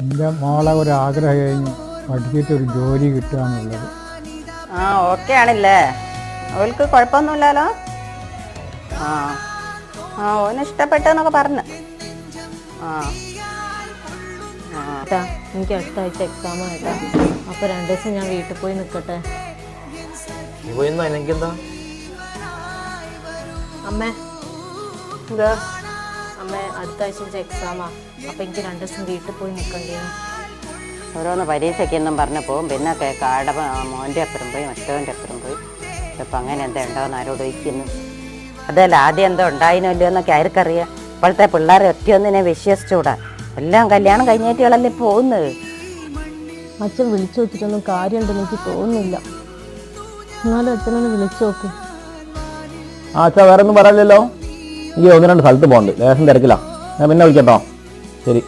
എൻ്റെ മോളെ ഒരു ആഗ്രഹം കഴിഞ്ഞ് പഠിച്ചിട്ടൊരു ജോലി കിട്ടുക എന്നുള്ളത്. ആ ഓക്കെ ആണില്ലേ? അവൾക്ക് കുഴപ്പമൊന്നുമില്ലല്ലോ? ആ ആ ഓന് ഇഷ്ടപ്പെട്ടെന്നൊക്കെ പറഞ്ഞു. ആ ഏട്ടാ എനിക്ക് അടുത്ത ആഴ്ച എക്സാം ആയിട്ടാ. അപ്പോൾ 2 ദിവസം ഞാൻ വീട്ടിൽ പോയി നിൽക്കട്ടെ? എനിക്കെന്താ അമ്മേ ഇത് അമ്മേ അടുത്ത ആഴ്ച എക്സാമാ. അപ്പോൾ എനിക്ക് 2 ദിവസം വീട്ടിൽ പോയി നിൽക്കണ്ടേ? ഓരോന്ന് പരീക്ഷയ്ക്കൊന്നും പറഞ്ഞു പോകും, പിന്നെ കാട മോൻ്റെ അപ്പുറം പോയി മറ്റവൻ്റെ അപ്പുറം പോയി. ഇപ്പം അങ്ങനെ എന്താ ഉണ്ടോയെന്ന് ആരോട് ചോദിക്കുന്നു. അതല്ല ആദ്യം എന്തോ ഉണ്ടായിനല്ലോ എന്നൊക്കെ ആർക്കറിയാം. ഇപ്പോഴത്തെ പിള്ളേരെ ഒറ്റയൊന്നിനെ വിശ്വസിച്ചുകൂടാ. എല്ലാം കല്യാണം കഴിഞ്ഞേറ്റുകളല്ലേ പോകുന്നത്. അച്ഛൻ വിളിച്ചു നോക്കിയിട്ടൊന്നും കാര്യമുണ്ടെന്ന് എനിക്ക് തോന്നുന്നില്ല. എന്നാലും അച്ഛനൊന്ന് വിളിച്ചു നോക്ക്. അച്ഛാ വേറെ ഒന്നും പറയാനില്ലല്ലോ. എനിക്ക് 1-2 സ്ഥലത്ത് പോകണ്ട്, ലേശം തിരക്കില്ല. ഞാൻ പിന്നെ വിളിക്കട്ടോ. ശരി.